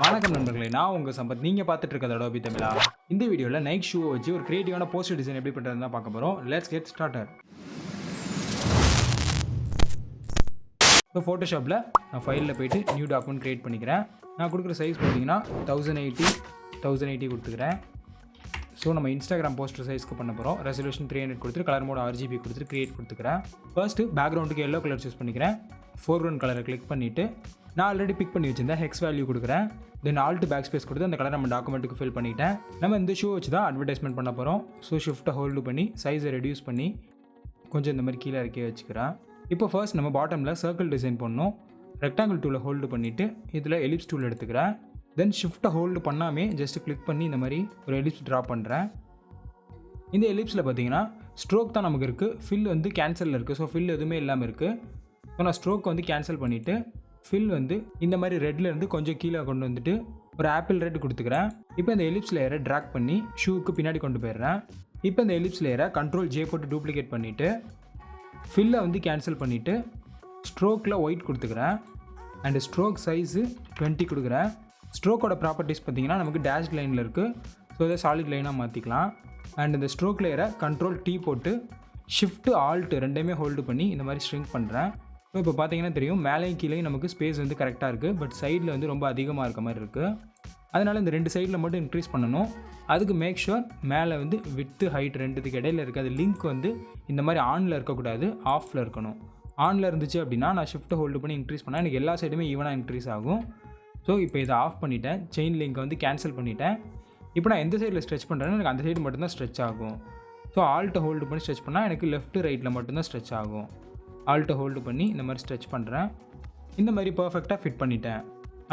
வணக்கம் நண்பர்களே, நான் உங்க சம்பத். நீங்க பார்த்துட்டு இருக்கிறது Adobe தமிழா. இந்த வீடியோல நைக் ஷூவை வச்சு ஒரு கிரியேட்டிவான போஸ்டர் டிசைன் எப்படி பண்றதுன்னு தான் பார்க்க போறோம். Let's get started. ஸோ ஃபோட்டோஷாப்பில் நான் ஃபைலில் போயிட்டு நியூ டாக்குமெண்ட் கிரியேட் பண்ணிக்கிறேன். நான் கொடுக்குற சைஸ் பார்த்தீங்கன்னா 1080 கொடுத்துக்கிறேன். ஸோ நம்ம இன்ஸ்டாகிராம் போஸ்டர் சைஸ்க்கு பண்ண போகிறோம். ரெசல்யூஷன் 300 கொடுத்துட்டு கலர் மோட் RGB கொடுத்துட்டு கிரியேட் கொடுத்துக்கிறேன். ஃபர்ஸ்ட்டு பேக்ரவுண்டுக்கு எல்லோ கலர் சூஸ் பண்ணிக்கிறேன். ஃபோர்க்ரவுண்ட் கலரை கிளிக் பண்ணிவிட்டு நான் ஆல்ரெடி பிக் பண்ணி வச்சிருந்தேன் ஹெக்ஸ் வேல்யூ கொடுக்குறேன். தென் ஆல்ட் பேக் ஸ்பேஸ் கொடுத்து அந்த கலர் நம்ம டாக்குமெண்ட்டுக்கு ஃபில் பண்ணிட்டேன். நம்ம இந்த ஷூ வச்சு தான் அட்வர்டைஸ்மெண்ட் பண்ண போகிறோம். ஸோ ஷிஃப்ட்டை ஹோல்டு பண்ணி சைஸை ரெடியூஸ் பண்ணி கொஞ்சம் இந்த மாதிரி கீழே இறக்கி வச்சுக்கிறேன். இப்போ ஃபர்ஸ்ட் நம்ம பாட்டமில் சர்க்கிள் டிசைன் பண்ணணும். ரெக்டாங்கிள் டூலை ஹோல்டு பண்ணிவிட்டு இதில் எலிப்ஸ் டூல் எடுத்துக்கிறேன். தென் ஷிஃப்ட்டை ஹோல்டு பண்ணாமே ஜஸ்ட் கிளிக் பண்ணி இந்த மாதிரி ஒரு எலிப்ஸ் ட்ரா பண்ணுறேன். இந்த எலிப்ஸில் பார்த்தீங்கன்னா ஸ்ட்ரோக் தான் நமக்கு இருக்குது, ஃபில் வந்து கேன்சலில் இருக்குது. ஸோ ஃபில் எதுவுமே இல்லாமல் இருக்குது. ஸோ நான் ஸ்ட்ரோக் வந்து கேன்சல் பண்ணிவிட்டு ஃபில் வந்து இந்த மாதிரி ரெட்லேருந்து கொஞ்சம் கீழே கொண்டு வந்துட்டு ஒரு ஆப்பிள் ரெட் கொடுத்துக்கிறேன். இப்போ இந்த எலிப்ஸ் லேயரை ட்ராக் பண்ணி ஷூவுக்கு பின்னாடி கொண்டு போயிடுறேன். இப்போ இந்த எலிப்ஸ் லேயரை Ctrl+J போட்டு டூப்ளிகேட் பண்ணிவிட்டு ஃபில்லை வந்து கேன்சல் பண்ணிவிட்டு ஸ்ட்ரோக்கில் ஒயிட் கொடுத்துக்கிறேன். அண்டு ஸ்ட்ரோக் சைஸு 20 கொடுக்குறேன். ஸ்ட்ரோக்கோட ப்ராப்பர்ட்டிஸ் பார்த்திங்கன்னா நமக்கு டேஷ் லைனில் இருக்குது. ஸோ இதை சாலிட் லைனாக மாற்றிக்கலாம். அண்ட் இந்த ஸ்ட்ரோக் லேயரை Ctrl+T போட்டு ஷிஃப்ட்டு ஆல்ட் ரெண்டையுமே ஹோல்டு பண்ணி இந்த மாதிரி ஸ்ட்ரிங்க் பண்ணுறேன். ஸோ இப்போ பார்த்தீங்கன்னா தெரியும், மேலேயும் கீழேயும் நமக்கு ஸ்பேஸ் வந்து கரெக்டாக இருக்குது. பட் சைடில் வந்து ரொம்ப அதிகமாக இருக்க மாதிரி இருக்குது. அதனால் இந்த ரெண்டு சைடில் மட்டும் இன்க்ரீஸ் பண்ணணும். அதுக்கு மேக் ஷுர் மேலே வந்து வித்து ஹைட் ரெண்டுத்துக்கு இடையில இருக்குது. அது லிங்க் வந்து இந்த மாதிரி ஆனில் இருக்கக்கூடாது, ஆஃபில் இருக்கணும். ஆனில் இருந்துச்சு அப்படின்னா நான் ஷிஃப்ட்டை ஹோல்டு பண்ணி இன்க்ரீஸ் பண்ணால் எனக்கு எல்லா சைடுமே ஈவனாக இன்க்ரீஸ் ஆகும். ஸோ இப்போ இதை ஆஃப் பண்ணிவிட்டேன். செயின் லிங்கை வந்து கேன்சல் பண்ணிவிட்டேன். இப்போ நான் எந்த சைடில் ஸ்ட்ரெச் பண்ணுறேன்னு எனக்கு அந்த சைடு மட்டும்தான் ஸ்ட்ரெச் ஆகும். ஸோ ஆல்ட்டை ஹோல்டு பண்ணி ஸ்ட்ரெச் பண்ணால் எனக்கு லெஃப்ட் ரைட்டில் மட்டும்தான் ஸ்ட்ரெச் ஆகும். ஆல்ட்டை ஹோல்டு பண்ணி இந்த மாதிரி ஸ்ட்ரெச் பண்ணுறேன். இந்த மாதிரி பர்ஃபெக்டாக ஃபிட் பண்ணிட்டேன்.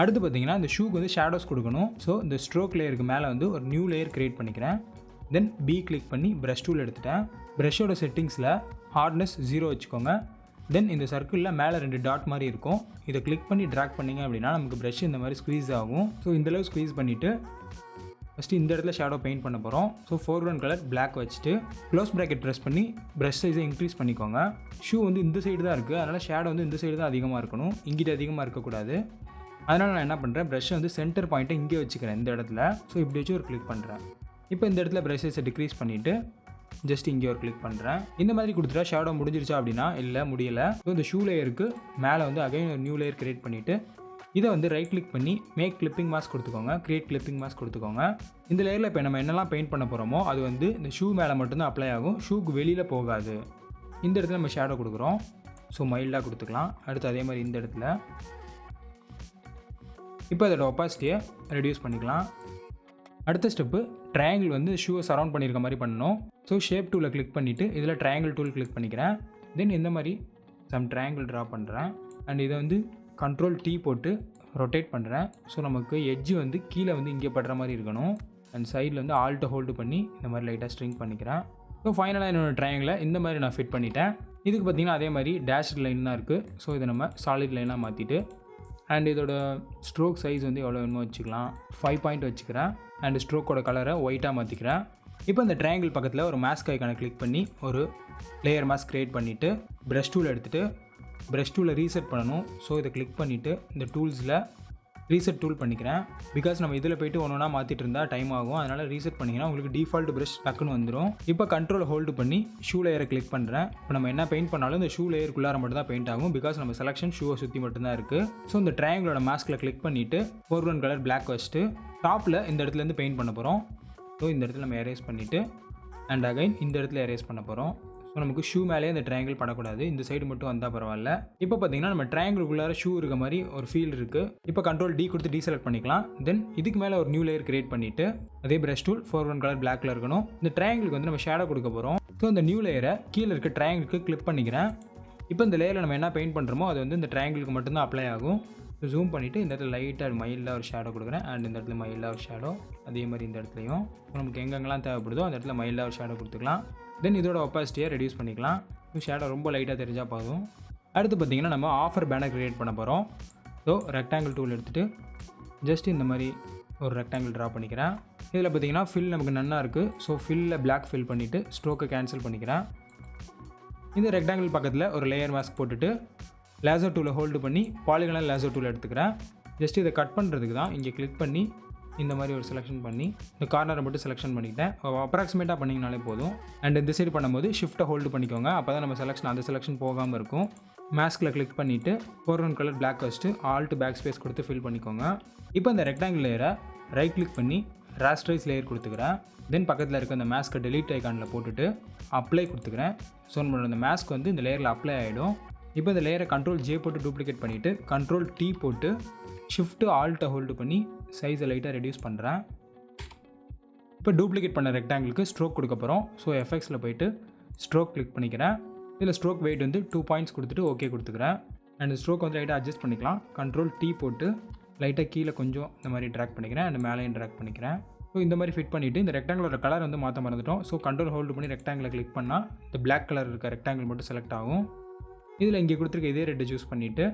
அடுத்து பார்த்தீங்கன்னா இந்த ஷூக்கு வந்து ஷேடோஸ் கொடுக்கணும். ஸோ இந்த ஸ்ட்ரோக் லேயருக்கு மேலே வந்து ஒரு நியூ லேயர் க்ரியேட் பண்ணிக்கிறேன். தென் பி கிளிக் பண்ணி ப்ரஷ் டூல் எடுத்துட்டேன். ப்ரஷ்ஷோட செட்டிங்ஸில் ஹார்ட்னஸ் 0 வச்சுக்கோங்க. தென் இந்த சர்க்கிளில் மேலே 2 டாட் மாதிரி இருக்கும். இதை கிளிக் பண்ணி ட்ராக் பண்ணிங்க அப்படின்னா நமக்கு ப்ரஷ் இந்த மாதிரி ஸ்க்வீஸ் ஆகும். ஸோ இந்தளவு ஸ்க்வீஸ் பண்ணிவிட்டு ஃபஸ்ட்டு இந்த இடத்துல ஷேடோ பெயிண்ட் பண்ண போகிறோம். ஸோ ஃபோர்க்ரவுண்ட் கலர் பிளாக் வச்சுட்டு க்ளோஸ் ப்ராக்கெட் ப்ரெஸ் பண்ணி ப்ரஷ் சைஸை இன்க்ரீஸ் பண்ணிக்கோங்க. ஷூ வந்து இந்த சைடு தான் இருக்குது, அதனால் ஷேடோ வந்து இந்த சைடு தான் அதிகமாக இருக்கணும், இங்கிட்ட அதிகமாக இருக்கக்கூடாது. அதனால் நான் என்ன பண்ணுறேன், ப்ரஷ்ஷை வந்து சென்டர் பாயிண்ட்டை இங்கே வச்சுக்கிறேன் இந்த இடத்துல. ஸோ இப்படி வச்சு ஒரு கிளிக் பண்ணுறேன். இப்போ இந்த இடத்துல ப்ரஷ் சைஸை டிக்ரீஸ் பண்ணிவிட்டு ஜஸ்ட் இங்கே ஒரு கிளிக் பண்ணுறேன். இந்த மாதிரி கொடுத்துட்டா ஷேடோ முடிஞ்சிருச்சா அப்படின்னா இல்லை, முடியலை. ஸோ இந்த ஷூ லேயருக்கு மேலே வந்து அகைன் ஒரு நியூ லேயர் கிரியேட் பண்ணிவிட்டு இதை வந்து ரைட் கிளிக் பண்ணி மேக் கிளிப்பிங் மாஸ்க் கொடுத்துக்கோங்க. கிரியேட் கிளிப்பிங் மாஸ்க் கொடுத்துக்கோங்க. இந்த லேயரில் இப்போ நம்ம என்னெல்லாம் பெயிண்ட் பண்ண போகிறோமோ அது வந்து இந்த ஷூ மேலே மட்டும்தான் அப்ளை ஆகும், ஷூக்கு வெளியில் போகாது. இந்த இடத்துல நம்ம ஷேடோ கொடுக்குறோம். ஸோ மைல்டாக கொடுத்துக்கலாம். அடுத்து அதே மாதிரி இந்த இடத்துல இப்போ அதோட ஒப்பாசிட்டியை ரெடியூஸ் பண்ணிக்கலாம். அடுத்த ஸ்டெப்பு ட்ரையாங்கிள் வந்து ஷூவை சரௌண்ட் பண்ணியிருக்க மாதிரி பண்ணணும். ஸோ ஷேப் டூலை கிளிக் பண்ணிவிட்டு இதில் ட்ரையாங்கிள் டூல் கிளிக் பண்ணிக்கிறேன். தென் இந்த மாதிரி சம் ட்ரையாங்கிள் ட்ரா பண்ணுறேன். அண்ட் இதை வந்து Ctrl+T போட்டு ரொட்டேட் பண்ணுறேன். ஸோ நமக்கு எட்ஜு வந்து கீழே வந்து இங்கே படுற மாதிரி இருக்கணும். அண்ட் சைடில் வந்து ஆல்ட்டை ஹோல்டு பண்ணி இந்த மாதிரி லைட்டாக ஸ்ட்ரிங் பண்ணிக்கிறேன். ஸோ ஃபைனலாக என்னோடய ட்ரையாங்கிளை இந்த மாதிரி நான் ஃபிட் பண்ணிட்டேன். இதுக்கு பார்த்திங்கன்னா அதே மாதிரி டேஷ் லைன் தான் இருக்குது. ஸோ இதை நம்ம சாலிட் லைனாக மாற்றிட்டு அண்ட் இதோட ஸ்ட்ரோக் சைஸ் வந்து எவ்வளோ வேணுமோ வச்சுக்கலாம். 5 பாயிண்ட் வச்சுக்கிறேன். அண்ட் ஸ்ட்ரோக்கோட கலரை ஒயிட்டாக மாற்றிக்கிறேன். இப்போ இந்த ட்ரையாங்கிள் பக்கத்தில் ஒரு மாஸ்க் ஐக்கானை கிளிக் பண்ணி ஒரு லேயர் மாஸ்க் க்ரியேட் பண்ணிவிட்டு ப்ரஷ் டூல் எடுத்துகிட்டு ப்ரஷ் டூலை ரீசெட் பண்ணணும். ஸோ இதை கிளிக் பண்ணிவிட்டு இந்த டூல்ஸில் ரீசெட் டூல் பண்ணிக்கிறேன். பிகாஸ் நம்ம இதில் போய்ட்டு ஒன்றா மாற்றிட்டு இருந்தால் டைம் ஆகும். அதனால் ரீசெட் பண்ணிங்கன்னா உங்களுக்கு டிஃபால்ட் ப்ரஷ் டக்குன்னு வந்துடும். இப்போ கண்ட்ரோல் ஹோல்டு பண்ணி ஷூ லேயரை கிளிக் பண்ணுறேன். இப்போ நம்ம என்ன பெயிண்ட் பண்ணாலும் இந்த ஷூ லேயருக்குள்ளார மட்டும் தான் பெயிண்ட் ஆகும். பிகாஸ் நம்ம செலெக்ஷன் ஷூவை சுற்றி மட்டும்தான் இருக்குது. ஸோ இந்த ட்ரையாங்கிளோட மாஸ்கில் கிளிக் பண்ணிவிட்டு ஃபோர்க்ரவுண்ட் கலர் பிளாக் வச்சுட்டு டாப்பில் இந்த இடத்துலேருந்து பெயிண்ட் பண்ண போகிறோம். ஸோ இந்த இடத்துல நம்ம எரேஸ் பண்ணிவிட்டு அண்ட் அகைன் இந்த இடத்துல எரேஸ் பண்ண போகிறோம். ஸோ நமக்கு ஷூ மேலே இந்த ட்ரையாங்கிள் படக்கூடாது, இந்த சைடு மட்டும் வந்தால் பரவாயில்ல. இப்போ பார்த்தீங்கன்னா நம்ம ட்ரையாங்கிள்குள்ளார ஷூ இருக்க மாதிரி ஒரு ஃபீல் இருக்குது. இப்போ Ctrl+D கொடுத்து டீசெலக்ட் பண்ணிக்கலாம். தென் இதுக்கு மேலே ஒரு நியூ லேயர் கிரியேட் பண்ணிவிட்டு அதே ப்ரஷ் டூல் ஃபோர்க்ரவுண்ட் கலர் பிளாக்ல இருக்கணும். இந்த ட்ரையாங்கிளுக்கு வந்து நம்ம ஷேடோ கொடுக்க போகிறோம். ஸோ இந்த நியூ லேயரை கீழே இருக்க ட்ரையாங்கிளுக்கு கிளிக் பண்ணிக்கிறேன். இப்போ இந்த லேயரில் நம்ம என்ன பெயிண்ட் பண்ணுறோமோ அது வந்து இந்த ட்ரையாங்கிளுக்கு மட்டும்தான் அப்ளை ஆகும். ஸோ ஜூம் பண்ணிவிட்டு இந்த இடத்துல லைட்டாக மைல்டாக ஒரு ஷேடோ கொடுக்குறேன். அண்ட் இந்த இடத்துல மைல்டாக ஒரு ஷேடோ, அதே மாதிரி இந்த இடத்துலையும் நமக்கு எங்கெங்கெல்லாம் தேவைப்படுதோ அந்த இடத்துல மைல்டாக ஒரு ஷேடோ கொடுத்துக்கலாம். தென் இதோட ஒப்பாசிட்டியை ரெடியூஸ் பண்ணிக்கலாம். ஷேடோ ரொம்ப லைட்டாக தெரிஞ்சால் போதும். அடுத்து பார்த்திங்கன்னா நம்ம ஆஃபர் பேனர் க்ரியேட் பண்ண போகிறோம். ஸோ ரெக்டாங்கிள் டூல் எடுத்துகிட்டு ஜஸ்ட் இந்த மாதிரி ஒரு ரெக்டாங்கிள் ட்ரா பண்ணிக்கிறேன். இதில் பார்த்திங்கன்னா ஃபில் நமக்கு நன்னா இருக்குது. ஸோ ஃபில்லில் பிளாக் ஃபில் பண்ணிவிட்டு ஸ்ட்ரோக்கை கேன்சல் பண்ணிக்கிறேன். இந்த ரெக்டாங்கிள் பக்கத்தில் ஒரு லேயர் மாஸ்க் போட்டுட்டு லேசர் டூலை ஹோல்டு பண்ணி பாலிகனல் லேசர் டூல் எடுத்துக்கிறேன். ஜஸ்ட் இதை கட் பண்ணுறதுக்கு தான் இங்கே கிளிக் பண்ணி இந்த மாதிரி ஒரு செலெக்ஷன் பண்ணி இந்த கார்னரை மட்டும் செலெக்ஷன் பண்ணிக்கிட்டேன். அப்ராக்சிமேட்டாக பண்ணிங்கனாலே போதும். அண்ட் இந்த சைடு பண்ணும்போது ஷிஃப்ட்டை ஹோல்டு பண்ணிக்கோங்க. அப்போ தான் நம்ம செலெக்ஷன் அந்த செலெக்ஷன் போகாமல் இருக்கும். மாஸ்கில் கிளிக் பண்ணிவிட்டு ஃபோர்க்ரவுண்ட் கலர் பிளாக் வச்சுட்டு ஆல்ட் பேக் ஸ்பேஸ் கொடுத்து ஃபில் பண்ணிக்கோங்க. இப்போ இந்த ரெக்டாங்கிள் லேயரை ரைட் கிளிக் பண்ணி ராஸ்டரைஸ் லேயர் கொடுத்துக்கிறேன். தென் பக்கத்தில் இருக்க அந்த மாஸ்க்கை டெலீட் ஐக்கானில் போட்டுட்டு அப்ளை கொடுத்துக்கிறேன். ஸோ நம்மளோட அந்த மாஸ்க் வந்து இந்த லேயரில் அப்ளை ஆகிடும். இப்போ இந்த லேயரை Ctrl J போட்டு டூப்ளிகேட் பண்ணிவிட்டு Ctrl T போட்டு ஷிஃப்ட்டு ஆல்ட்டை ஹோல்டு பண்ணி சைஸை லைட்டாக ரெடியூஸ் பண்ணுறேன். இப்போ டூப்ளிகேட் பண்ண ரெக்டாங்கிளுக்கு ஸ்ட்ரோக் கொடுக்க போகிறோம். ஸோ எஃபெக்ட்ஸில் போயிட்டு ஸ்ட்ரோக் கிளிக் பண்ணிக்கிறேன். இதில் ஸ்ட்ரோக் வெயிட் வந்து 2 பாயிண்ட்ஸ் கொடுத்துட்டு ஓகே கொடுத்துக்கிறேன். அண்ட் ஸ்ட்ரோக் வந்து லைட்டாக அட்ஜஸ்ட் பண்ணிக்கலாம். Ctrl T போட்டு லைட்டாக கீழே கொஞ்சம் இந்த மாதிரி ட்ராக் பண்ணிக்கிறேன். அண்ட் மேலேயும் ட்ராக் பண்ணிக்கிறேன். ஸோ இந்த மாதிரி ஃபிட் பண்ணிவிட்டு இந்த ரெக்டாங்கிளோட கலர் வந்து மாற்ற மறந்துட்டோம். ஸோ Ctrl ஹோல்டு பண்ணி ரெக்டாங்கிளை கிளிக் பண்ணால் இந்த பிளாக் கலர் இருக்க ரெக்டாங்கிள் மட்டும் செலக்ட் ஆகும். இதில் இங்கே கொடுத்துருக்க இதே ரெட்டை சூஸ் பண்ணிவிட்டு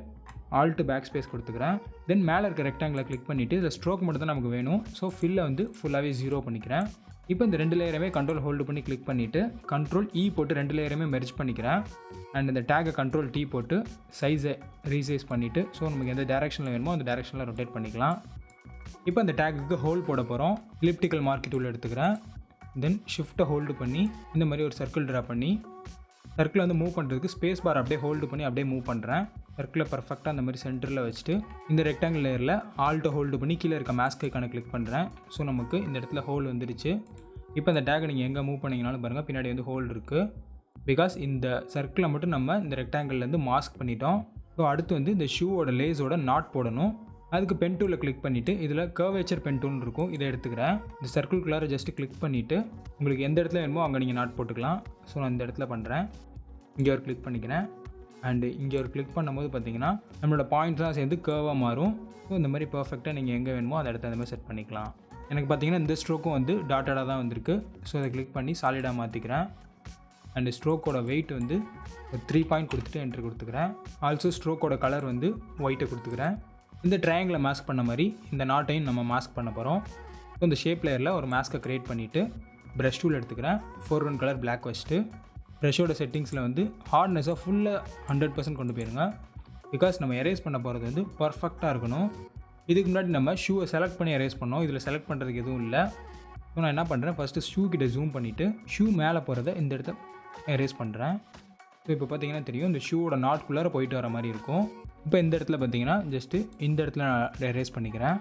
ஆல்ட்டு பேக் ஸ்பேஸ் கொடுத்துக்கிறேன். தென் மேலே இருக்க ரெக்டாங்கிளை கிளிக் பண்ணிவிட்டு இதில் ஸ்ட்ரோக் மட்டும் தான் நமக்கு வேணும். ஸோ ஃபில்லை வந்து ஃபுல்லாகவே 0 பண்ணிக்கிறேன். இப்போ இந்த 2 லேயருமே Ctrl ஹோல்டு பண்ணி கிளிக் பண்ணிவிட்டு Ctrl E போட்டு 2 லேயருமே மெர்ஜ் பண்ணிக்கிறேன். அண்ட் இந்த டேக்கை Ctrl T போட்டு சைஸை ரீசைஸ் பண்ணிவிட்டு ஸோ நமக்கு எந்த டேரெக்ஷனில் வேணுமோ அந்த டேரெக்ஷனில் ரொட்டேட் பண்ணிக்கலாம். இப்போ அந்த டேக்குக்கு ஹோல் போட போகிறோம். எலிப்டிக்கல் மார்க்கெட் டூல் எடுத்துக்கிறேன். தென் ஷிஃப்ட்டை ஹோல்டு பண்ணி இந்த மாதிரி ஒரு சர்க்கிள் ட்ரா பண்ணி சர்க்கிளை வந்து மூவ் பண்ணுறதுக்கு ஸ்பேஸ் பார் அப்படியே ஹோல்டு பண்ணி அப்படியே மூவ் பண்ணுறேன். சர்க்கிளை பர்ஃபெக்டாக அந்த மாதிரி சென்டரில் வச்சுட்டு இந்த ரெக்டாங்கிள் லேயரில் ஆல்ட்டை ஹோல்டு பண்ணி கீழே இருக்க மாஸ்க் ஐக்கானை கிளிக் பண்ணுறேன். ஸோ நமக்கு இந்த இடத்துல ஹோல் வந்துடுச்சு. இப்போ இந்த டேக்கை நீங்கள் எங்கே மூவ் பண்ணிங்கனாலும் பாருங்கள் பின்னாடி வந்து ஹோல் இருக்குது. பிகாஸ் இந்த சர்க்கிளை மட்டும் நம்ம இந்த ரெக்டாங்கிள்லேருந்து மாஸ்க் பண்ணிட்டோம். ஸோ அடுத்து வந்து இந்த ஷூவோட லேஸோட நாட் போடணும். அதுக்கு பென் டூலில் கிளிக் பண்ணிவிட்டு இதில் கர்வேச்சர் பென் டூல் இருக்கும், இதை எடுத்துக்கிறேன். இந்த சர்க்கிள்குள்ளார ஜஸ்ட்டு கிளிக் பண்ணிவிட்டு உங்களுக்கு எந்த இடத்துல வேணுமோ அங்கே நீங்கள் நாட் போட்டுக்கலாம். ஸோ நான் இந்த இடத்துல பண்ணுறேன். இங்கே ஒரு கிளிக் பண்ணிக்கிறேன். அண்டு இங்கே ஒரு கிளிக் பண்ணும்போது பார்த்தீங்கன்னா நம்மளோட பாயிண்ட்ஸ்லாம் சேர்ந்து கர்வாக மாறும். ஸோ இந்த மாதிரி பர்ஃபெக்டாக நீங்கள் எங்கே வேணுமோ அந்த இடத்த அந்த மாதிரி செட் பண்ணிக்கலாம். எனக்கு பார்த்தீங்கன்னா இந்த ஸ்ட்ரோக்கும் வந்து டாட்டடாக தான் வந்திருக்கு. ஸோ அதை கிளிக் பண்ணி சாலிடாக மாற்றிக்கிறேன். அண்டு ஸ்ட்ரோக்கோட வெயிட் வந்து 3 பாயிண்ட் கொடுத்துட்டு என்ட்ரு கொடுத்துக்கிறேன். ஆல்சோ ஸ்ட்ரோக்கோட கலர் வந்து ஒயிட்டை கொடுத்துக்கிறேன். இந்த ட்ரையாங்கிளை மாஸ்க் பண்ண மாதிரி இந்த நாட்டையும் நம்ம மாஸ்க் பண்ண போகிறோம். ஸோ இந்த ஷேப் லேயரில் ஒரு மாஸ்க்கை க்ரியேட் பண்ணிவிட்டு ப்ரஷ் டூல் எடுத்துக்கிறேன். ஃபோர்க்ரவுண்ட் கலர் பிளாக் வச்சுட்டு ப்ரஷோட செட்டிங்ஸில் வந்து ஹார்ட்னஸை ஃபுல்லாக 100% கொண்டு போயிருங்க. பிகாஸ் நம்ம எரேஸ் பண்ண போகிறது வந்து பர்ஃபெக்டாக இருக்கணும். இதுக்கு முன்னாடி நம்ம ஷூவை செலக்ட் பண்ணி எரேஸ் பண்ணோம். இதில் செலக்ட் பண்ணுறதுக்கு எதுவும் இல்லை. ஸோ நான் என்ன பண்ணுறேன், ஃபஸ்ட்டு ஷூ கிட்ட ஜூம் பண்ணிவிட்டு ஷூ மேலே போகிறத இந்த இடத்த எரேஸ் பண்ணுறேன். ஸோ இப்போ பார்த்தீங்கன்னா தெரியும் இந்த ஷூவோட நாட்குள்ளார போயிட்டு வர மாதிரி இருக்கும். இப்போ இந்த இடத்துல பார்த்தீங்கன்னா ஜஸ்ட்டு இந்த இடத்துல நான் எரேஸ் பண்ணிக்கிறேன்.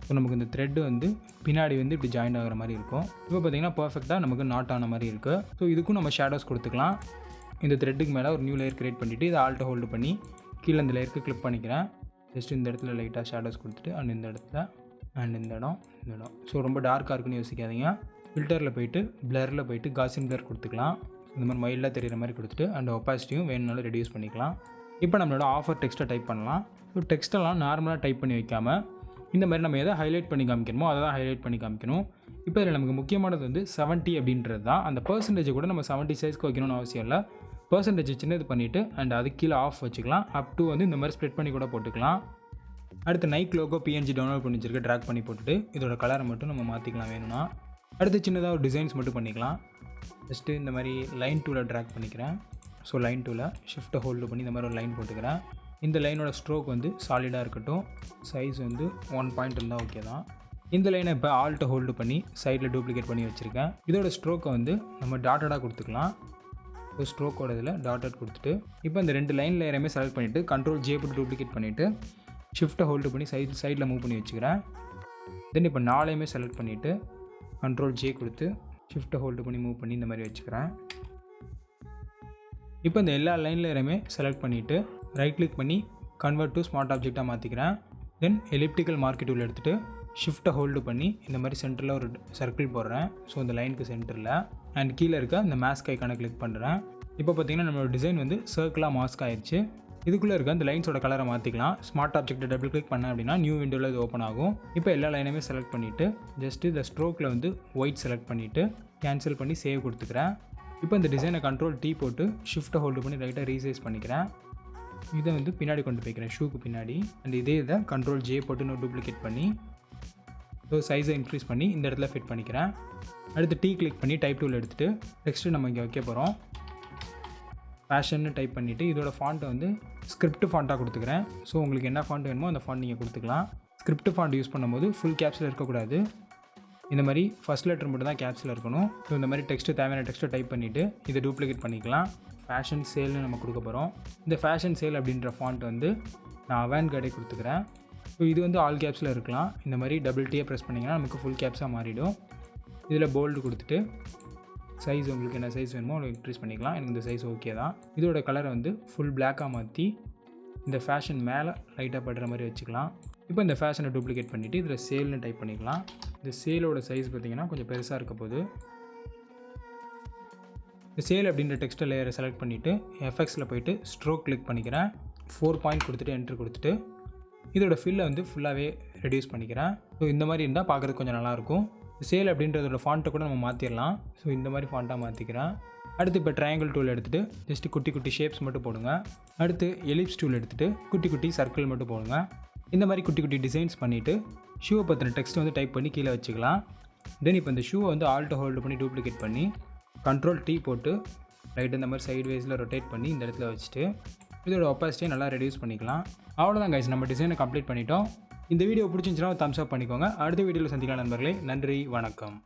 ஸோ நமக்கு இந்த த்ரெட்டு வந்து பின்னாடி வந்து இப்படி ஜாயின் ஆகிற மாதிரி இருக்கும். இப்போ பார்த்தீங்கன்னா பர்ஃபெக்டாக நமக்கு நாட் ஆன மாதிரி இருக்குது. ஸோ இதுக்கும் நம்ம ஷேடோஸ் கொடுத்துக்கலாம். இந்த த்ரெட்டுக்கு மேலே ஒரு நியூ லேயர் க்ரியேட் பண்ணிவிட்டு இதை ஆல்ட்டை ஹோல்டு பண்ணி கீழே இந்த லேயருக்கு கிளிக் பண்ணிக்கிறேன். ஜஸ்ட் இந்த இடத்துல லைட்டாக ஷேடோஸ் கொடுத்துட்டு அண்ட் இந்த இடத்துல அண்ட் இந்த இடம். ஸோ ரொம்ப டார்க்காக இருக்குன்னு யோசிக்காதீங்க. ஃபில்டரில் போயிட்டு பிளரில் போயிட்டு காசின் பிளர் கொடுத்துக்கலாம். இந்த மாதிரி மைல்டாக தெரிகிற மாதிரி கொடுத்துட்டு அண்ட் ஒப்பாசிட்டியும் வேணுனாலும் ரெடியூஸ் பண்ணிக்கலாம். இப்போ நம்மளோட ஆஃபர் டெக்ஸ்ட்டை டைப் பண்ணலாம். ஸோ டெக்ஸ்ட்டெல்லாம் நார்மலாக டைப் பண்ணி வைக்காமல் இந்த மாதிரி நம்ம எதை ஹைலைட் பண்ணி காமிக்கணுமோ அதை தான் ஹைலைட் பண்ணி காமிக்கணும். இப்போ இதில் நமக்கு முக்கியமானது வந்து 70 அப்படின்றது தான். அந்த பர்சன்டேஜை கூட நம்ம 70 சைஸ்க்கு வைக்கணும்னு அவசியம் இல்லை. பர்சன்டேஜ் சின்னது பண்ணிவிட்டு அண்ட் அதுக்கு கீழே ஆஃப் வச்சுக்கலாம். அப் டு வந்து இந்த மாதிரி ஸ்ப்ரெட் பண்ணி கூட போட்டுக்கலாம். அடுத்து நைக் லோகோ PNG டவுன்லோட் பண்ணி வச்சிருக்க ட்ராக் பண்ணி போட்டுட்டு இதோட கலரை மட்டும் நம்ம மாற்றிக்கலாம் வேணும்னா. அடுத்து சின்னதாக ஒரு டிசைன்ஸ் மட்டும் பண்ணிக்கலாம். ஜஸ்ட்டு இந்த மாதிரி லைன் டூலை ட்ராக் பண்ணிக்கிறேன். ஸோ லைன் டூலை ஷிஃப்ட்டை ஹோல்டு பண்ணி இந்த மாதிரி ஒரு லைன் போட்டுக்கிறேன். இந்த லைனோட ஸ்ட்ரோக் வந்து சாலிடாக இருக்கட்டும். சைஸ் வந்து 1 பாயிண்ட் இருந்தால் ஓகே தான். இந்த லைனை இப்போ ஆல்ட்டை ஹோல்டு பண்ணி சைடில் டூப்ளிகேட் பண்ணி வச்சுருக்கேன். இதோட ஸ்ட்ரோக்கை வந்து நம்ம டாட்டடாக கொடுத்துக்கலாம். ஸோ ஸ்ட்ரோக்கோட இதில் டாட்டட் கொடுத்துட்டு இப்போ இந்த 2 லைன் லேயரையுமே செலக்ட் பண்ணிவிட்டு Ctrl J போட்டு டூப்ளிகேட் பண்ணிவிட்டு ஷிஃப்ட்டை ஹோல்டு பண்ணி சைடில் மூவ் பண்ணி வச்சுக்கிறேன். தென் இப்போ 4ஐயுமே செலக்ட் பண்ணிவிட்டு Ctrl J கொடுத்து ஷிஃப்ட்டை ஹோல்டு பண்ணி மூவ் பண்ணி இந்த மாதிரி வச்சுக்கிறேன். இப்போ இந்த எல்லா லைன் லேயரையுமே செலக்ட் பண்ணிவிட்டு ரைட் கிளிக் பண்ணி கன்வெர்ட் டு ஸ்மார்ட் ஆப்ஜெக்டாக மாற்றிக்கிறேன். தென் எலிப்டிக்கல் மார்க்கெட் டூல் எடுத்துகிட்டு ஷிஃப்ட்டை ஹோல்டு பண்ணி இந்த மாதிரி சென்டரில் ஒரு சர்க்கிள் போடுறேன். ஸோ இந்த லைனுக்கு சென்டரில் அண்ட் கீழே இருக்க இந்த மாஸ்க் ஐக்கானை கிளிக் பண்ணுறேன். இப்போ பார்த்தீங்கன்னா நம்மளோட டிசைன் வந்து சர்க்கிளாக மாஸ்க் ஆயிடுச்சு. இதுக்குள்ளே இருக்க அந்த லைன்ஸோட கலரை மாற்றிக்கலாம். ஸ்மார்ட் ஆப்ஜெக்ட்டை டபுள் கிளிக் பண்ணேன் அப்படின்னா நியூ விண்டோவில் இது ஓப்பன் ஆகும். இப்போ எல்லா லைனையுமே செலக்ட் பண்ணிவிட்டு ஜஸ்ட்டு இந்த ஸ்ட்ரோக்கில் வந்து ஒயிட் செலக்ட் பண்ணிவிட்டு கேன்சல் பண்ணி சேவ் கொடுத்துக்கிறேன். இப்போ இந்த டிசைனை Ctrl T போட்டு ஷிஃப்ட்டை ஹோல்டு பண்ணி ரைட்டாக ரீசைஸ் பண்ணிக்கிறேன். இதை வந்து பின்னாடி கொண்டு போய்க்கிறேன் ஷூக்கு பின்னாடி. அண்ட் இதே இதை Ctrl J போட்டு நான் டூப்ளிகேட் பண்ணி ஸோ சைஸை இன்க்ரீஸ் பண்ணி இந்த இடத்துல ஃபிட் பண்ணிக்கிறேன். அடுத்து T கிளிக் பண்ணி டைப் டூல் எடுத்துகிட்டு டெக்ஸ்ட்டு நம்ம இங்கே வைக்க போகிறோம். ஃபேஷன்னு டைப் பண்ணிவிட்டு இதோட ஃபாண்ட்டை வந்து ஸ்கிரிப்ட் ஃபாண்ட்டாக கொடுத்துக்கிறேன். ஸோ உங்களுக்கு என்ன ஃபாண்ட் வேணுமோ அந்த ஃபாண்ட் நீங்கள் கொடுத்துக்கலாம். ஸ்கிரிப்ட் ஃபாண்ட் யூஸ் பண்ணும்போது ஃபுல் கேப்ஸில் இருக்கக்கூடாது. இந்த மாதிரி ஃபஸ்ட் லெட்டர் மட்டும் தான் கேப்ஸில் இருக்கணும். ஸோ இந்த மாதிரி டெக்ஸ்ட்டு தேவையான டெக்ஸ்ட்டை டைப் பண்ணிவிட்டு இதை டூப்ளிகேட் பண்ணிக்கலாம். ஃபேஷன் சேல்னு நம்ம கொடுக்க போகிறோம். இந்த ஃபேஷன் சேல் அப்படின்ற ஃபாண்ட் வந்து நான் அவன்கார்டே கொடுத்துக்கிறேன். ஸோ இது வந்து ஆல் கேப்ஸில் இருக்கலாம். இந்த மாதிரி டபுள் டீயை ப்ரெஸ் பண்ணிங்கன்னா நமக்கு ஃபுல் கேப்ஸாக மாறிடும். இதில் போல்டு கொடுத்துட்டு சைஸ் உங்களுக்கு என்ன சைஸ் வேணுமோ உங்களுக்கு இன்க்ரீஸ் பண்ணிக்கலாம். எனக்கு இந்த சைஸ் ஓகே தான். இதோட கலரை வந்து ஃபுல் பிளாக்காக மாற்றி இந்த ஃபேஷன் மேலே லைட்டாக படுற மாதிரி வச்சுக்கலாம். இப்போ இந்த ஃபேஷனை டூப்ளிகேட் பண்ணிவிட்டு இதில் சேல்னு டைப் பண்ணிக்கலாம். இந்த சேலோட சைஸ் பார்த்திங்கன்னா கொஞ்சம் பெருசாக இருக்க போது. இந்த சேல் அப்படின்ற டெக்ஸ்ட் லேயரை செலக்ட் பண்ணிவிட்டு எஃபெக்ட்ஸில் போய்ட்டு ஸ்ட்ரோக் கிளிக் பண்ணிக்கிறேன். 4 பாயிண்ட் கொடுத்துட்டு என்ட்ரு கொடுத்துட்டு இதோட ஃபில்லை வந்து ஃபுல்லாகவே ரெடியூஸ் பண்ணிக்கிறேன். ஸோ இந்த மாதிரி இருந்தால் பார்க்குறதுக்கு கொஞ்சம் நல்லாயிருக்கும். சேல் அப்படின்றதோட ஃபாண்ட்டை கூட நம்ம மாற்றிடலாம். ஸோ இந்த மாதிரி ஃபாண்ட்டாக மாற்றிக்கிறேன். அடுத்து இப்போ ட்ரையாங்கிள் டூல் எடுத்துகிட்டு ஜஸ்ட்டு குட்டி குட்டி ஷேப்ஸ் மட்டும் போடுங்க. அடுத்து எலிப்ஸ் டூல் எடுத்துகிட்டு குட்டி குட்டி சர்க்கிள் மட்டும் போடுங்க. இந்த மாதிரி குட்டி குட்டி டிசைன்ஸ் பண்ணிவிட்டு ஷூவை பற்றின டெக்ஸ்ட் வந்து டைப் பண்ணி கீழே வச்சுக்கலாம். தென் இப்போ இந்த ஷூவை வந்து ஆல்ட் ஹோல்டு பண்ணி டூப்ளிகேட் பண்ணி Ctrl T போட்டு ரைட் இந்த மாதிரி சைட் வைஸில் ரொட்டேட் பண்ணி இந்த இடத்துல வச்சுட்டு இதோட ஒப்பாசிட்டியை நல்லா ரெடியூஸ் பண்ணிக்கலாம். அவ்வளோதான் கைஸ், நம்ம டிசைனை கம்ப்ளீட் பண்ணிட்டோம். இந்த வீடியோ பிடிச்சிருந்துச்சுன்னா தம்ஸ் அப் பண்ணிக்கோங்க. அடுத்த வீடியோவில் சந்திக்கலாம் நண்பர்களே. நன்றி, வணக்கம்.